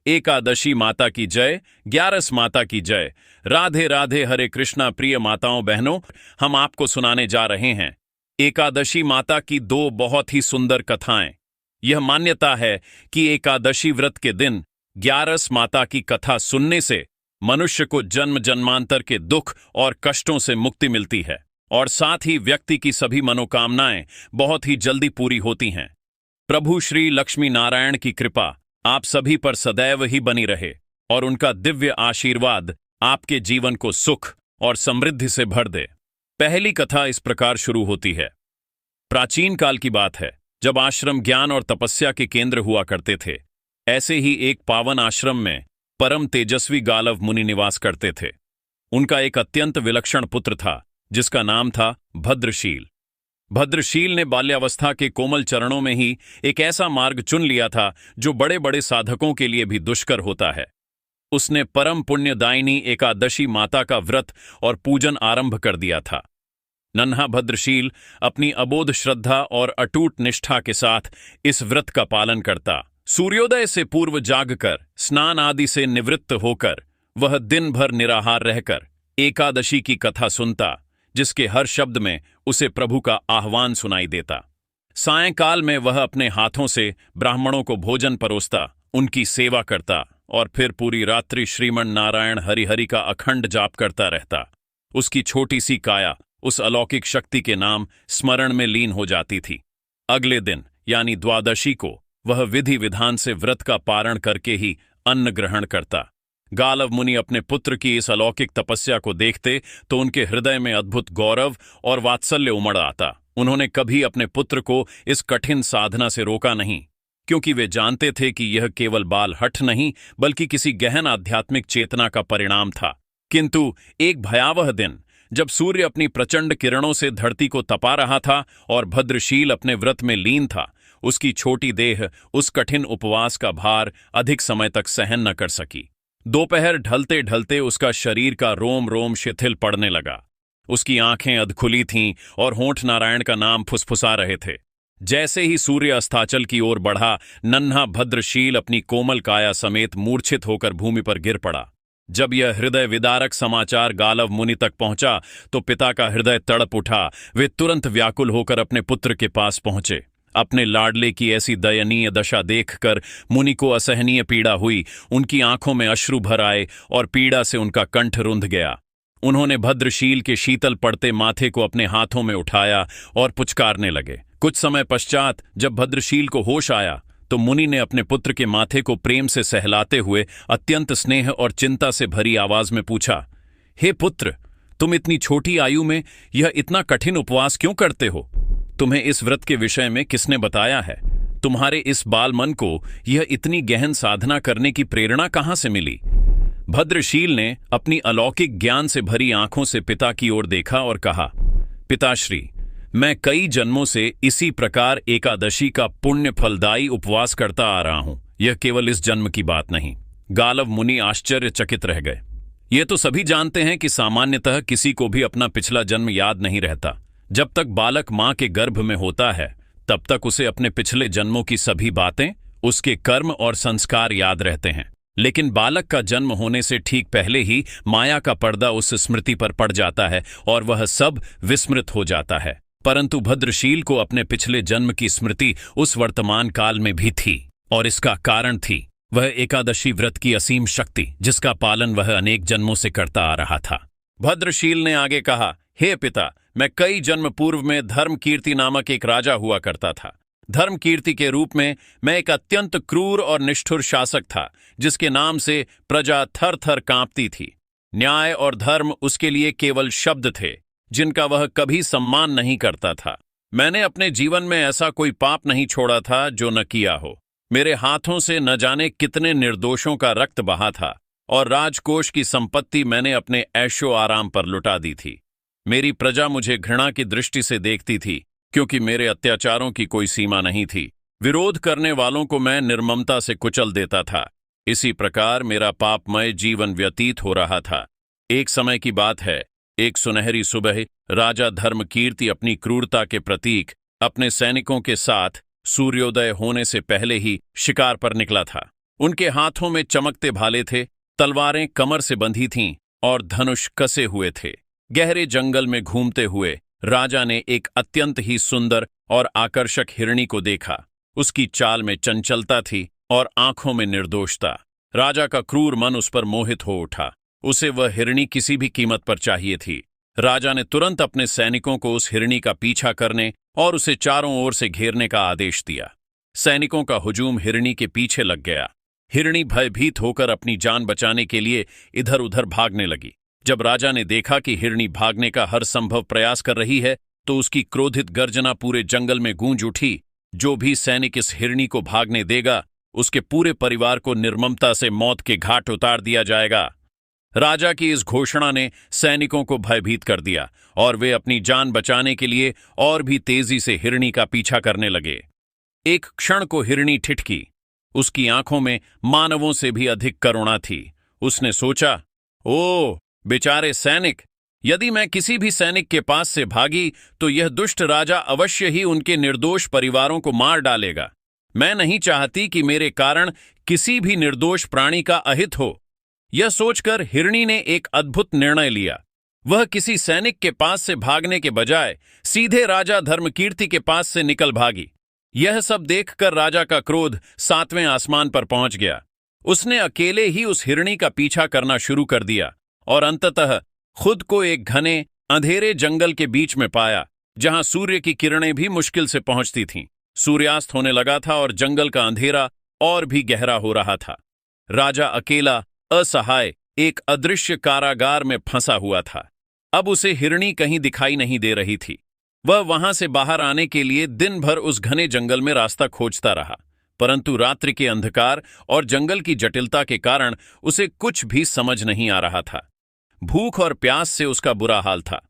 एकादशी माता की जय, ग्यारस माता की जय। राधे राधे, हरे कृष्णा। प्रिय माताओं बहनों, हम आपको सुनाने जा रहे हैं एकादशी माता की दो बहुत ही सुंदर कथाएं। यह मान्यता है कि एकादशी व्रत के दिन ग्यारस माता की कथा सुनने से मनुष्य को जन्म जन्मांतर के दुख और कष्टों से मुक्ति मिलती है और साथ ही व्यक्ति की सभी मनोकामनाएं बहुत ही जल्दी पूरी होती हैं। प्रभु श्री लक्ष्मी नारायण की कृपा आप सभी पर सदैव ही बनी रहे और उनका दिव्य आशीर्वाद आपके जीवन को सुख और समृद्धि से भर दे। पहली कथा इस प्रकार शुरू होती है। प्राचीन काल की बात है, जब आश्रम ज्ञान और तपस्या के केंद्र हुआ करते थे। ऐसे ही एक पावन आश्रम में परम तेजस्वी गालव मुनि निवास करते थे। उनका एक अत्यंत विलक्षण पुत्र था जिसका नाम था भद्रशील। भद्रशील ने बाल्यावस्था के कोमल चरणों में ही एक ऐसा मार्ग चुन लिया था जो बड़े बड़े साधकों के लिए भी दुष्कर होता है। उसने परम पुण्यदायिनी एकादशी माता का व्रत और पूजन आरंभ कर दिया था। नन्हा भद्रशील अपनी अबोध श्रद्धा और अटूट निष्ठा के साथ इस व्रत का पालन करता। सूर्योदय से पूर्व जागकर स्नान आदि से निवृत्त होकर वह दिन भर निराहार रहकर एकादशी की कथा सुनता, जिसके हर शब्द में उसे प्रभु का आह्वान सुनाई देता। सायंकाल में वह अपने हाथों से ब्राह्मणों को भोजन परोसता, उनकी सेवा करता और फिर पूरी रात्रि श्रीमन नारायण हरि हरि का अखंड जाप करता रहता। उसकी छोटी सी काया उस अलौकिक शक्ति के नाम स्मरण में लीन हो जाती थी। अगले दिन यानी द्वादशी को वह विधि विधान से व्रत का पारण करके ही अन्न ग्रहण करता। गालव मुनि अपने पुत्र की इस अलौकिक तपस्या को देखते तो उनके हृदय में अद्भुत गौरव और वात्सल्य उमड़ आता। उन्होंने कभी अपने पुत्र को इस कठिन साधना से रोका नहीं, क्योंकि वे जानते थे कि यह केवल बाल हठ नहीं बल्कि किसी गहन आध्यात्मिक चेतना का परिणाम था। किंतु एक भयावह दिन, जब सूर्य अपनी प्रचंड किरणों से धरती को तपा रहा था और भद्रशील अपने व्रत में लीन था, उसकी छोटी देह उस कठिन उपवास का भार अधिक समय तक सहन न कर सकी। दोपहर ढलते ढलते उसका शरीर का रोम रोम शिथिल पड़ने लगा। उसकी आंखें अधखुली थीं और होंठ नारायण का नाम फुसफुसा रहे थे। जैसे ही सूर्य अस्ताचल की ओर बढ़ा, नन्हा भद्रशील अपनी कोमल काया समेत मूर्छित होकर भूमि पर गिर पड़ा। जब यह हृदय विदारक समाचार गालव मुनि तक पहुंचा तो पिता का हृदय तड़प उठा। वे तुरंत व्याकुल होकर अपने पुत्र के पास पहुंचे। अपने लाडले की ऐसी दयनीय दशा देखकर मुनि को असहनीय पीड़ा हुई। उनकी आंखों में अश्रु भर आए और पीड़ा से उनका कंठ रुंध गया। उन्होंने भद्रशील के शीतल पड़ते माथे को अपने हाथों में उठाया और पुचकारने लगे। कुछ समय पश्चात जब भद्रशील को होश आया तो मुनि ने अपने पुत्र के माथे को प्रेम से सहलाते हुए अत्यंत स्नेह और चिंता से भरी आवाज में पूछा, हे पुत्र, तुम इतनी छोटी आयु में यह इतना कठिन उपवास क्यों करते हो? तुम्हें इस व्रत के विषय में किसने बताया है? तुम्हारे इस बाल मन को यह इतनी गहन साधना करने की प्रेरणा कहां से मिली? भद्रशील ने अपनी अलौकिक ज्ञान से भरी आंखों से पिता की ओर देखा और कहा, पिताश्री, मैं कई जन्मों से इसी प्रकार एकादशी का पुण्य फलदायी उपवास करता आ रहा हूं। यह केवल इस जन्म की बात नहीं। गालव मुनि आश्चर्यचकित रह गए। ये तो सभी जानते हैं कि सामान्यतः किसी को भी अपना पिछला जन्म याद नहीं रहता। जब तक बालक मां के गर्भ में होता है तब तक उसे अपने पिछले जन्मों की सभी बातें, उसके कर्म और संस्कार याद रहते हैं। लेकिन बालक का जन्म होने से ठीक पहले ही माया का पर्दा उस स्मृति पर पड़ जाता है और वह सब विस्मृत हो जाता है। परंतु भद्रशील को अपने पिछले जन्म की स्मृति उस वर्तमान काल में भी थी और इसका कारण थी वह एकादशी व्रत की असीम शक्ति, जिसका पालन वह अनेक जन्मों से करता आ रहा था। भद्रशील ने आगे कहा, हे पिता, मैं कई जन्म पूर्व में धर्मकीर्ति नामक एक राजा हुआ करता था। धर्मकीर्ति के रूप में मैं एक अत्यंत क्रूर और निष्ठुर शासक था, जिसके नाम से प्रजा थर थर कांपती थी। न्याय और धर्म उसके लिए केवल शब्द थे, जिनका वह कभी सम्मान नहीं करता था। मैंने अपने जीवन में ऐसा कोई पाप नहीं छोड़ा था जो न किया हो। मेरे हाथों से न जाने कितने निर्दोषों का रक्त बहा था और राजकोष की संपत्ति मैंने अपने ऐशो आराम पर लुटा दी थी। मेरी प्रजा मुझे घृणा की दृष्टि से देखती थी, क्योंकि मेरे अत्याचारों की कोई सीमा नहीं थी। विरोध करने वालों को मैं निर्ममता से कुचल देता था। इसी प्रकार मेरा पापमय जीवन व्यतीत हो रहा था। एक समय की बात है, एक सुनहरी सुबह राजा धर्मकीर्ति अपनी क्रूरता के प्रतीक अपने सैनिकों के साथ सूर्योदय होने से पहले ही शिकार पर निकला था। उनके हाथों में चमकते भाले थे, तलवारें कमर से बंधी थीं और धनुष कसे हुए थे। गहरे जंगल में घूमते हुए राजा ने एक अत्यंत ही सुंदर और आकर्षक हिरणी को देखा। उसकी चाल में चंचलता थी और आंखों में निर्दोषता। राजा का क्रूर मन उस पर मोहित हो उठा। उसे वह हिरणी किसी भी कीमत पर चाहिए थी। राजा ने तुरंत अपने सैनिकों को उस हिरणी का पीछा करने और उसे चारों ओर से घेरने का आदेश दिया। सैनिकों का हुजूम हिरणी के पीछे लग गया। हिरणी भयभीत होकर अपनी जान बचाने के लिए इधर उधर भागने लगी। जब राजा ने देखा कि हिरणी भागने का हर संभव प्रयास कर रही है, तो उसकी क्रोधित गर्जना पूरे जंगल में गूंज उठी। जो भी सैनिक इस हिरणी को भागने देगा, उसके पूरे परिवार को निर्ममता से मौत के घाट उतार दिया जाएगा। राजा की इस घोषणा ने सैनिकों को भयभीत कर दिया और वे अपनी जान बचाने के लिए और भी तेजी से हिरणी का पीछा करने लगे। एक क्षण को हिरणी ठिठकी। उसकी आंखों में मानवों से भी अधिक करुणा थी। उसने सोचा, ओह बेचारे सैनिक, यदि मैं किसी भी सैनिक के पास से भागी तो यह दुष्ट राजा अवश्य ही उनके निर्दोष परिवारों को मार डालेगा। मैं नहीं चाहती कि मेरे कारण किसी भी निर्दोष प्राणी का अहित हो। यह सोचकर हिरणी ने एक अद्भुत निर्णय लिया। वह किसी सैनिक के पास से भागने के बजाय सीधे राजा धर्मकीर्ति के पास से निकल भागी। यह सब देखकर राजा का क्रोध 7वें आसमान पर पहुंच गया। उसने अकेले ही उस हिरणी का पीछा करना शुरू कर दिया और अंततः खुद को एक घने अंधेरे जंगल के बीच में पाया, जहां सूर्य की किरणें भी मुश्किल से पहुंचती थीं। सूर्यास्त होने लगा था और जंगल का अंधेरा और भी गहरा हो रहा था। राजा अकेला, असहाय, एक अदृश्य कारागार में फंसा हुआ था। अब उसे हिरणी कहीं दिखाई नहीं दे रही थी। वह वहां से बाहर आने के लिए दिन भर उस घने जंगल में रास्ता खोजता रहा, परंतु रात्रि के अंधकार और जंगल की जटिलता के कारण उसे कुछ भी समझ नहीं आ रहा था। भूख और प्यास से उसका बुरा हाल था।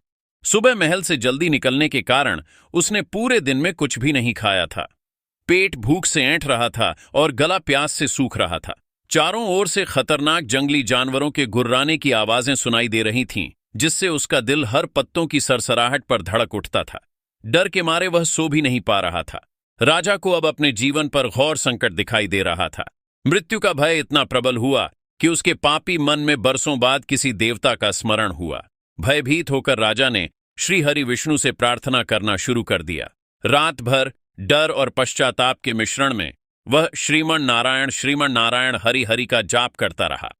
सुबह महल से जल्दी निकलने के कारण उसने पूरे दिन में कुछ भी नहीं खाया था। पेट भूख से ऐंठ रहा था और गला प्यास से सूख रहा था। चारों ओर से खतरनाक जंगली जानवरों के गुर्राने की आवाजें सुनाई दे रही थीं, जिससे उसका दिल हर पत्तों की सरसराहट पर धड़क उठता था। डर के मारे वह सो भी नहीं पा रहा था। राजा को अब अपने जीवन पर घोर संकट दिखाई दे रहा था। मृत्यु का भय इतना प्रबल हुआ कि उसके पापी मन में बरसों बाद किसी देवता का स्मरण हुआ। भयभीत होकर राजा ने श्री हरि विष्णु से प्रार्थना करना शुरू कर दिया। रात भर डर और पश्चाताप के मिश्रण में वह श्रीमन नारायण हरि हरि का जाप करता रहा।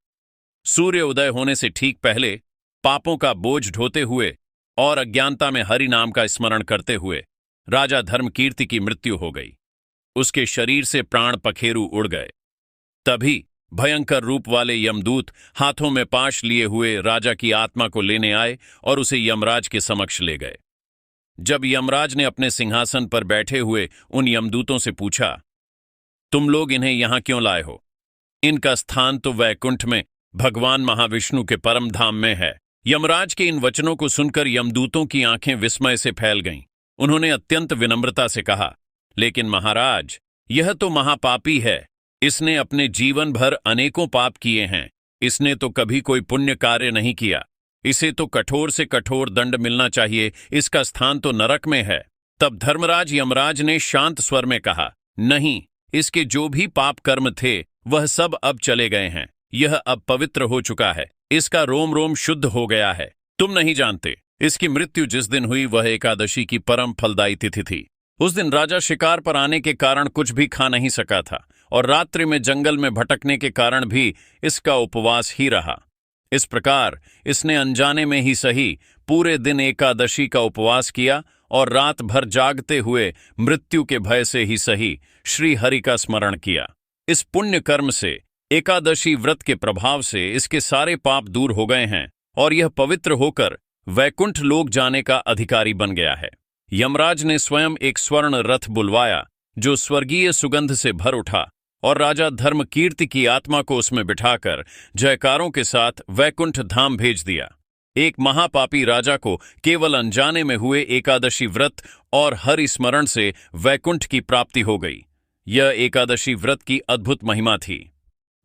सूर्य उदय होने से ठीक पहले पापों का बोझ ढोते हुए और अज्ञानता में हरि नाम का स्मरण करते हुए राजा धर्मकीर्ति की मृत्यु हो गई। उसके शरीर से प्राण पखेरु उड़ गए। तभी भयंकर रूप वाले यमदूत हाथों में पाश लिए हुए राजा की आत्मा को लेने आए और उसे यमराज के समक्ष ले गए। जब यमराज ने अपने सिंहासन पर बैठे हुए उन यमदूतों से पूछा, तुम लोग इन्हें यहां क्यों लाए हो? इनका स्थान तो वैकुंठ में भगवान महाविष्णु के परम धाम में है। यमराज के इन वचनों को सुनकर यमदूतों की आंखें विस्मय से फैल गईं। उन्होंने अत्यंत विनम्रता से कहा, लेकिन महाराज, यह तो महापापी है। इसने अपने जीवन भर अनेकों पाप किए हैं। इसने तो कभी कोई पुण्य कार्य नहीं किया। इसे तो कठोर से कठोर दंड मिलना चाहिए। इसका स्थान तो नरक में है। तब धर्मराज यमराज ने शांत स्वर में कहा, नहीं, इसके जो भी पाप कर्म थे वह सब अब चले गए हैं। यह अब पवित्र हो चुका है। इसका रोम रोम शुद्ध हो गया है। तुम नहीं जानते, इसकी मृत्यु जिस दिन हुई वह एकादशी की परम फलदायी तिथि थी। उस दिन राजा शिकार पर आने के कारण कुछ भी खा नहीं सका था और रात्रि में जंगल में भटकने के कारण भी इसका उपवास ही रहा। इस प्रकार इसने अनजाने में ही सही पूरे दिन एकादशी का उपवास किया और रात भर जागते हुए मृत्यु के भय से ही सही श्री हरि का स्मरण किया। इस पुण्य कर्म से, एकादशी व्रत के प्रभाव से इसके सारे पाप दूर हो गए हैं और यह पवित्र होकर वैकुंठ लोक जाने का अधिकारी बन गया है। यमराज ने स्वयं एक स्वर्ण रथ बुलवाया जो स्वर्गीय सुगंध से भर उठा और राजा धर्मकीर्ति की आत्मा को उसमें बिठाकर जयकारों के साथ वैकुंठ धाम भेज दिया। एक महापापी राजा को केवल अनजाने में हुए एकादशी व्रत और हरि स्मरण से वैकुंठ की प्राप्ति हो गई। यह एकादशी व्रत की अद्भुत महिमा थी।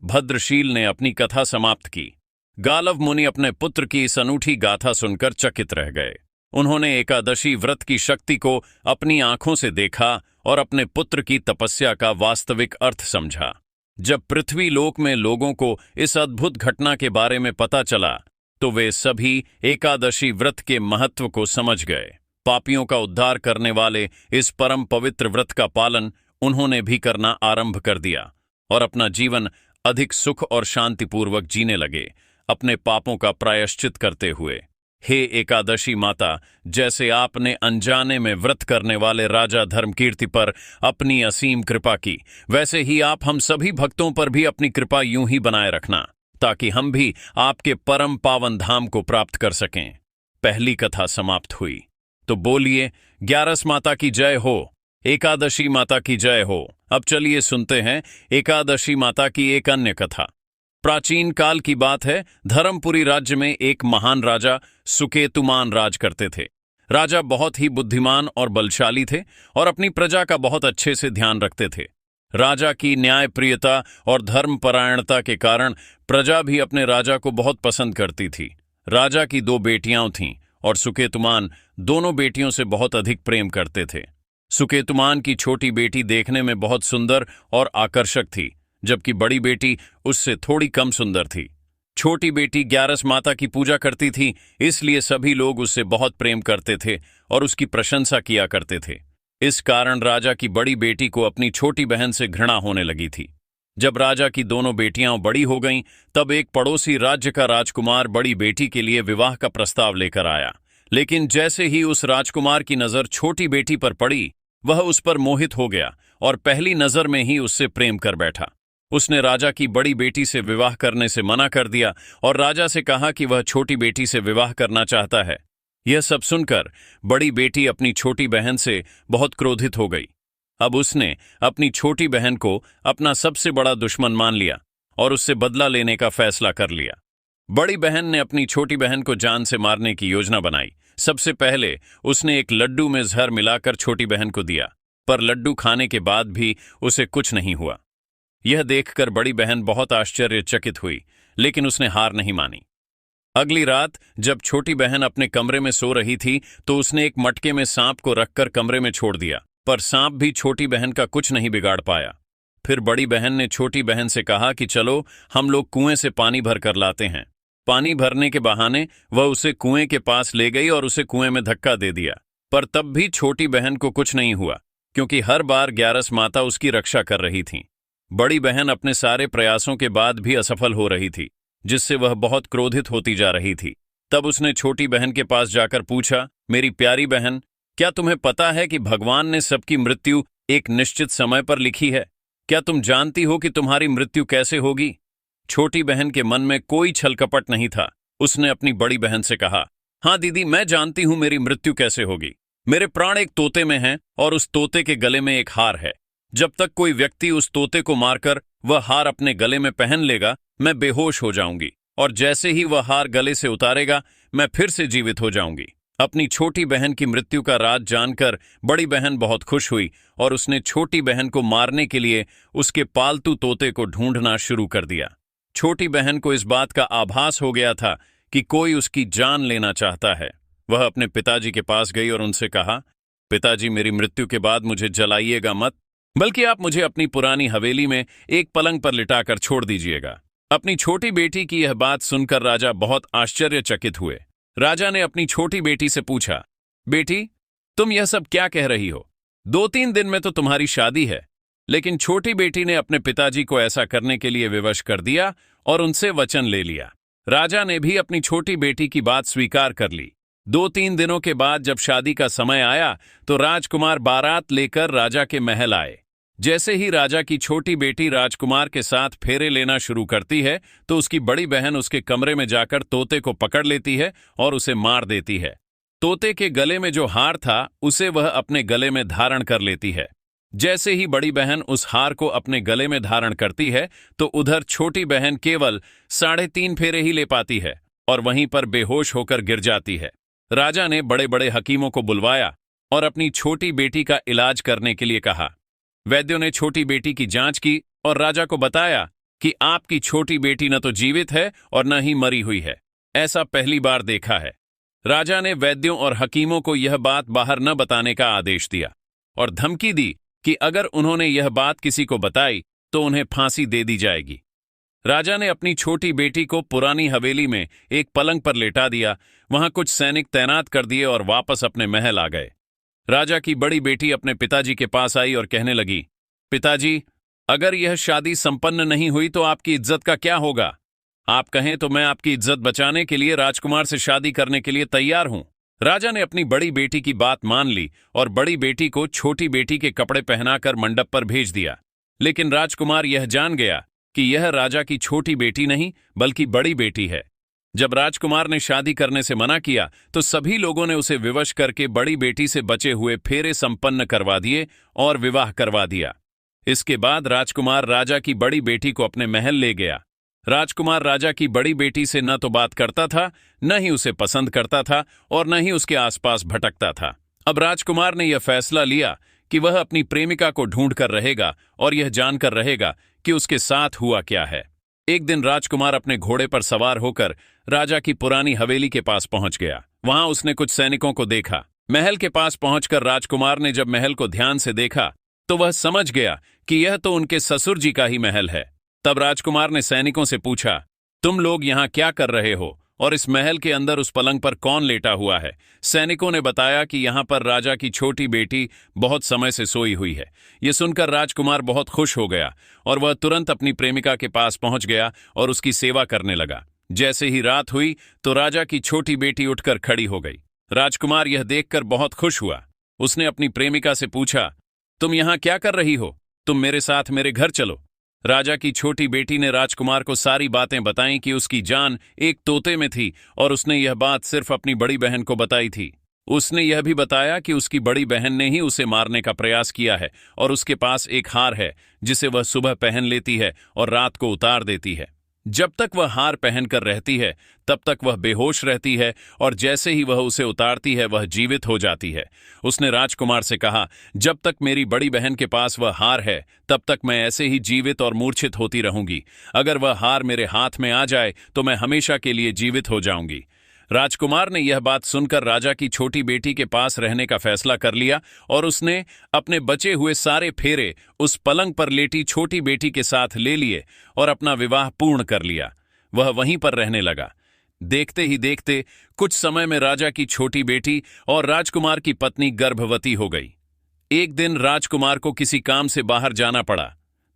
भद्रशील ने अपनी कथा समाप्त की। गालव मुनि अपने पुत्र की इस अनूठी गाथा सुनकर चकित रह गए। उन्होंने एकादशी व्रत की शक्ति को अपनी आंखों से देखा और अपने पुत्र की तपस्या का वास्तविक अर्थ समझा। जब पृथ्वी लोक में लोगों को इस अद्भुत घटना के बारे में पता चला तो वे सभी एकादशी व्रत के महत्व को समझ गए। पापियों का उद्धार करने वाले इस परम पवित्र व्रत का पालन उन्होंने भी करना आरंभ कर दिया और अपना जीवन अधिक सुख और शांतिपूर्वक जीने लगे, अपने पापों का प्रायश्चित करते हुए। हे एकादशी माता, जैसे आपने अनजाने में व्रत करने वाले राजा धर्मकीर्ति पर अपनी असीम कृपा की, वैसे ही आप हम सभी भक्तों पर भी अपनी कृपा यूं ही बनाए रखना, ताकि हम भी आपके परम पावन धाम को प्राप्त कर सकें। पहली कथा समाप्त हुई। तो बोलिए ग्यारस माता की जय हो, एकादशी माता की जय हो। अब चलिए सुनते हैं एकादशी माता की एक अन्य कथा। प्राचीन काल की बात है, धर्मपुरी राज्य में एक महान राजा सुकेतुमान राज करते थे। राजा बहुत ही बुद्धिमान और बलशाली थे और अपनी प्रजा का बहुत अच्छे से ध्यान रखते थे। राजा की न्यायप्रियता और धर्मपरायणता के कारण प्रजा भी अपने राजा को बहुत पसंद करती थी। राजा की 2 बेटियां थीं और सुकेतुमान दोनों बेटियों से बहुत अधिक प्रेम करते थे। सुकेतुमान की छोटी बेटी देखने में बहुत सुंदर और आकर्षक थी, जबकि बड़ी बेटी उससे थोड़ी कम सुंदर थी। छोटी बेटी ग्यारस माता की पूजा करती थी, इसलिए सभी लोग उससे बहुत प्रेम करते थे और उसकी प्रशंसा किया करते थे। इस कारण राजा की बड़ी बेटी को अपनी छोटी बहन से घृणा होने लगी थी। जब राजा की दोनों बेटियां बड़ी हो गईं, तब एक पड़ोसी राज्य का राजकुमार बड़ी बेटी के लिए विवाह का प्रस्ताव लेकर आया। लेकिन जैसे ही उस राजकुमार की नजर छोटी बेटी पर पड़ी, वह उस पर मोहित हो गया और पहली नजर में ही उससे प्रेम कर बैठा। उसने राजा की बड़ी बेटी से विवाह करने से मना कर दिया और राजा से कहा कि वह छोटी बेटी से विवाह करना चाहता है। यह सब सुनकर बड़ी बेटी अपनी छोटी बहन से बहुत क्रोधित हो गई। अब उसने अपनी छोटी बहन को अपना सबसे बड़ा दुश्मन मान लिया और उससे बदला लेने का फैसला कर लिया। बड़ी बहन ने अपनी छोटी बहन को जान से मारने की योजना बनाई। सबसे पहले उसने एक लड्डू में जहर मिलाकर छोटी बहन को दिया, पर लड्डू खाने के बाद भी उसे कुछ नहीं हुआ। यह देखकर बड़ी बहन बहुत आश्चर्यचकित हुई, लेकिन उसने हार नहीं मानी। अगली रात जब छोटी बहन अपने कमरे में सो रही थी, तो उसने एक मटके में सांप को रखकर कमरे में छोड़ दिया, पर सांप भी छोटी बहन का कुछ नहीं बिगाड़ पाया। फिर बड़ी बहन ने छोटी बहन से कहा कि चलो हम लोग कुएं से पानी भर कर लाते हैं। पानी भरने के बहाने वह उसे कुएं के पास ले गई और उसे कुएं में धक्का दे दिया, पर तब भी छोटी बहन को कुछ नहीं हुआ, क्योंकि हर बार ग्यारस माता उसकी रक्षा कर रही थीं। बड़ी बहन अपने सारे प्रयासों के बाद भी असफल हो रही थी, जिससे वह बहुत क्रोधित होती जा रही थी। तब उसने छोटी बहन के पास जाकर पूछा, मेरी प्यारी बहन, क्या तुम्हें पता है कि भगवान ने सबकी मृत्यु एक निश्चित समय पर लिखी है? क्या तुम जानती हो कि तुम्हारी मृत्यु कैसे होगी? छोटी बहन के मन में कोई छलकपट नहीं था। उसने अपनी बड़ी बहन से कहा, हाँ दीदी, मैं जानती हूं मेरी मृत्यु कैसे होगी। मेरे प्राण एक तोते में हैं और उस तोते के गले में एक हार है। जब तक कोई व्यक्ति उस तोते को मारकर वह हार अपने गले में पहन लेगा, मैं बेहोश हो जाऊंगी, और जैसे ही वह हार गले से उतारेगा, मैं फिर से जीवित हो जाऊंगी। अपनी छोटी बहन की मृत्यु का राज जानकर बड़ी बहन बहुत खुश हुई और उसने छोटी बहन को मारने के लिए उसके पालतू तोते को ढूंढना शुरू कर दिया। छोटी बहन को इस बात का आभास हो गया था कि कोई उसकी जान लेना चाहता है। वह अपने पिताजी के पास गई और उनसे कहा, पिताजी, मेरी मृत्यु के बाद मुझे जलाइएगा मत, बल्कि आप मुझे अपनी पुरानी हवेली में एक पलंग पर लिटाकर छोड़ दीजिएगा। अपनी छोटी बेटी की यह बात सुनकर राजा बहुत आश्चर्यचकित हुए। राजा ने अपनी छोटी बेटी से पूछा, बेटी, तुम यह सब क्या कह रही हो? 2-3 दिन में तो तुम्हारी शादी है। लेकिन छोटी बेटी ने अपने पिताजी को ऐसा करने के लिए विवश कर दिया और उनसे वचन ले लिया। राजा ने भी अपनी छोटी बेटी की बात स्वीकार कर ली। 2-3 दिनों के बाद जब शादी का समय आया तो राजकुमार बारात लेकर राजा के महल आए। जैसे ही राजा की छोटी बेटी राजकुमार के साथ फेरे लेना शुरू करती है, तो उसकी बड़ी बहन उसके कमरे में जाकर तोते को पकड़ लेती है और उसे मार देती है। तोते के गले में जो हार था, उसे वह अपने गले में धारण कर लेती है। जैसे ही बड़ी बहन उस हार को अपने गले में धारण करती है, तो उधर छोटी बहन केवल 3.5 फेरे ही ले पाती है और वहीं पर बेहोश होकर गिर जाती है। राजा ने बड़े बड़े हकीमों को बुलवाया और अपनी छोटी बेटी का इलाज करने के लिए कहा। वैद्यों ने छोटी बेटी की जांच की और राजा को बताया कि आपकी छोटी बेटी न तो जीवित है और न ही मरी हुई है। ऐसा पहली बार देखा है। राजा ने वैद्यों और हकीमों को यह बात बाहर न बताने का आदेश दिया और धमकी दी कि अगर उन्होंने यह बात किसी को बताई तो उन्हें फांसी दे दी जाएगी। राजा ने अपनी छोटी बेटी को पुरानी हवेली में एक पलंग पर लेटा दिया, वहां कुछ सैनिक तैनात कर दिए और वापस अपने महल आ गए। राजा की बड़ी बेटी अपने पिताजी के पास आई और कहने लगी, पिताजी, अगर यह शादी संपन्न नहीं हुई तो आपकी इज्जत का क्या होगा? आप कहें तो मैं आपकी इज्जत बचाने के लिए राजकुमार से शादी करने के लिए तैयार हूं। राजा ने अपनी बड़ी बेटी की बात मान ली और बड़ी बेटी को छोटी बेटी के कपड़े पहनाकर मंडप पर भेज दिया। लेकिन राजकुमार यह जान गया कि यह राजा की छोटी बेटी नहीं बल्कि बड़ी बेटी है। जब राजकुमार ने शादी करने से मना किया तो सभी लोगों ने उसे विवश करके बड़ी बेटी से बचे हुए फेरे संपन्न करवा दिए और विवाह करवा दिया। इसके बाद राजकुमार राजा की बड़ी बेटी को अपने महल ले गया। राजकुमार राजा की बड़ी बेटी से न तो बात करता था, न ही उसे पसंद करता था और न ही उसके आसपास भटकता था। अब राजकुमार ने यह फैसला लिया कि वह अपनी प्रेमिका को ढूंढ कर रहेगा और यह जानकर रहेगा कि उसके साथ हुआ क्या है। एक दिन राजकुमार अपने घोड़े पर सवार होकर राजा की पुरानी हवेली के पास पहुंच गया। वहां उसने कुछ सैनिकों को देखा। महल के पास पहुंचकर राजकुमार ने जब महल को ध्यान से देखा तो वह समझ गया कि यह तो उनके ससुर जी का ही महल है। तब राजकुमार ने सैनिकों से पूछा, तुम लोग यहां क्या कर रहे हो और इस महल के अंदर उस पलंग पर कौन लेटा हुआ है? सैनिकों ने बताया कि यहां पर राजा की छोटी बेटी बहुत समय से सोई हुई है। यह सुनकर राजकुमार बहुत खुश हो गया और वह तुरंत अपनी प्रेमिका के पास पहुंच गया और उसकी सेवा करने लगा। जैसे ही रात हुई तो राजा की छोटी बेटी उठकर खड़ी हो गई। राजकुमार यह देखकर बहुत खुश हुआ। उसने अपनी प्रेमिका से पूछा, तुम यहां क्या कर रही हो? तुम मेरे साथ मेरे घर चलो। राजा की छोटी बेटी ने राजकुमार को सारी बातें बताईं कि उसकी जान एक तोते में थी और उसने यह बात सिर्फ अपनी बड़ी बहन को बताई थी। उसने यह भी बताया कि उसकी बड़ी बहन ने ही उसे मारने का प्रयास किया है और उसके पास एक हार है जिसे वह सुबह पहन लेती है और रात को उतार देती है। जब तक वह हार पहनकर रहती है तब तक वह बेहोश रहती है और जैसे ही वह उसे उतारती है वह जीवित हो जाती है। उसने राजकुमार से कहा, जब तक मेरी बड़ी बहन के पास वह हार है तब तक मैं ऐसे ही जीवित और मूर्छित होती रहूंगी। अगर वह हार मेरे हाथ में आ जाए तो मैं हमेशा के लिए जीवित हो जाऊंगी। राजकुमार ने यह बात सुनकर राजा की छोटी बेटी के पास रहने का फैसला कर लिया और उसने अपने बचे हुए सारे फेरे उस पलंग पर लेटी छोटी बेटी के साथ ले लिए और अपना विवाह पूर्ण कर लिया। वह वहीं पर रहने लगा। देखते ही देखते कुछ समय में राजा की छोटी बेटी और राजकुमार की पत्नी गर्भवती हो गई। एक दिन राजकुमार को किसी काम से बाहर जाना पड़ा।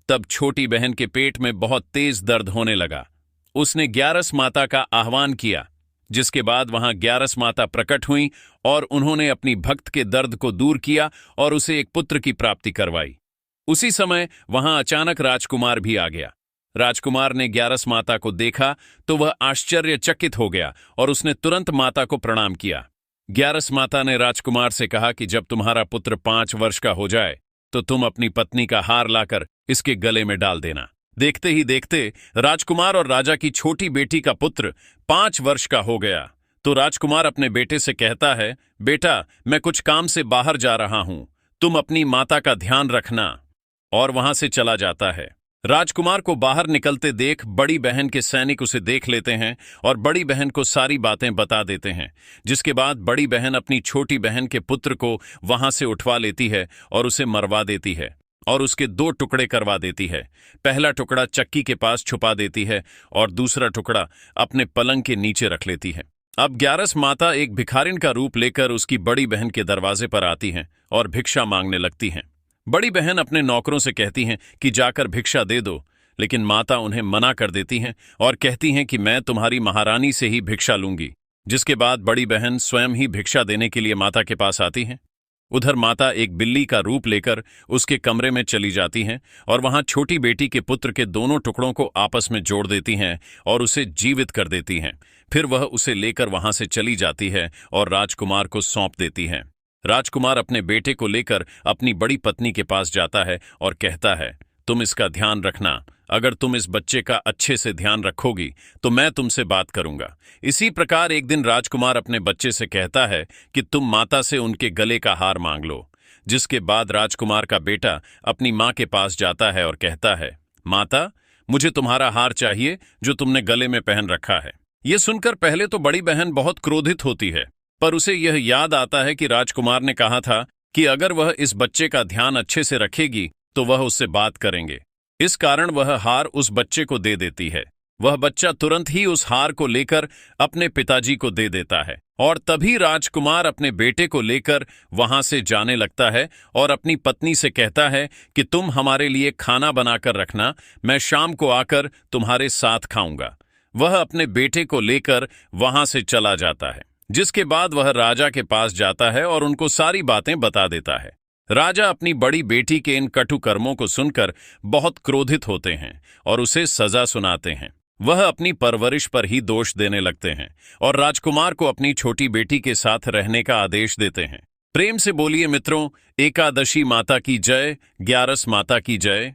तब छोटी बहन के पेट में बहुत तेज दर्द होने लगा। उसने ग्यारस माता का आह्वान किया, जिसके बाद वहां ग्यारस माता प्रकट हुई और उन्होंने अपनी भक्त के दर्द को दूर किया और उसे एक पुत्र की प्राप्ति करवाई। उसी समय वहां अचानक राजकुमार भी आ गया। राजकुमार ने ग्यारस माता को देखा तो वह आश्चर्यचकित हो गया और उसने तुरंत माता को प्रणाम किया। ग्यारस माता ने राजकुमार से कहा कि जब तुम्हारा पुत्र 5 वर्ष का हो जाए तो तुम अपनी पत्नी का हार लाकर इसके गले में डाल देना। देखते ही देखते राजकुमार और राजा की छोटी बेटी का पुत्र 5 वर्ष का हो गया। तो राजकुमार अपने बेटे से कहता है, बेटा, मैं कुछ काम से बाहर जा रहा हूं, तुम अपनी माता का ध्यान रखना, और वहां से चला जाता है। राजकुमार को बाहर निकलते देख बड़ी बहन के सैनिक उसे देख लेते हैं और बड़ी बहन को सारी बातें बता देते हैं, जिसके बाद बड़ी बहन अपनी छोटी बहन के पुत्र को वहां से उठवा लेती है और उसे मरवा देती है और उसके 2 टुकड़े करवा देती है। पहला टुकड़ा चक्की के पास छुपा देती है और दूसरा टुकड़ा अपने पलंग के नीचे रख लेती है। अब ग्यारस माता एक भिखारिन का रूप लेकर उसकी बड़ी बहन के दरवाजे पर आती हैं और भिक्षा मांगने लगती हैं। बड़ी बहन अपने नौकरों से कहती हैं कि जाकर भिक्षा दे दो, लेकिन माता उन्हें मना कर देती हैं और कहती हैं कि मैं तुम्हारी महारानी से ही भिक्षा लूंगी। जिसके बाद बड़ी बहन स्वयं ही भिक्षा देने के लिए माता के पास आती हैं। उधर माता एक बिल्ली का रूप लेकर उसके कमरे में चली जाती हैं और वहां छोटी बेटी के पुत्र के दोनों टुकड़ों को आपस में जोड़ देती हैं और उसे जीवित कर देती हैं। फिर वह उसे लेकर वहां से चली जाती है और राजकुमार को सौंप देती हैं। राजकुमार अपने बेटे को लेकर अपनी बड़ी पत्नी के पास जाता है और कहता है, तुम इसका ध्यान रखना। अगर तुम इस बच्चे का अच्छे से ध्यान रखोगी तो मैं तुमसे बात करूंगा। इसी प्रकार एक दिन राजकुमार अपने बच्चे से कहता है कि तुम माता से उनके गले का हार मांग लो। जिसके बाद राजकुमार का बेटा अपनी मां के पास जाता है और कहता है, माता, मुझे तुम्हारा हार चाहिए जो तुमने गले में पहन रखा है। यह सुनकर पहले तो बड़ी बहन बहुत क्रोधित होती है, पर उसे यह याद आता है कि राजकुमार ने कहा था कि अगर वह इस बच्चे का ध्यान अच्छे से रखेगी तो वह उससे बात करेंगे। इस कारण वह हार उस बच्चे को दे देती है। वह बच्चा तुरंत ही उस हार को लेकर अपने पिताजी को दे देता है और तभी राजकुमार अपने बेटे को लेकर वहां से जाने लगता है और अपनी पत्नी से कहता है कि तुम हमारे लिए खाना बनाकर रखना, मैं शाम को आकर तुम्हारे साथ खाऊंगा। वह अपने बेटे को लेकर वहां से चला जाता है, जिसके बाद वह राजा के पास जाता है और उनको सारी बातें बता देता है। राजा अपनी बड़ी बेटी के इन कटु कर्मों को सुनकर बहुत क्रोधित होते हैं और उसे सजा सुनाते हैं। वह अपनी परवरिश पर ही दोष देने लगते हैं और राजकुमार को अपनी छोटी बेटी के साथ रहने का आदेश देते हैं। प्रेम से बोलिए मित्रों, एकादशी माता की जय, ग्यारस माता की जय।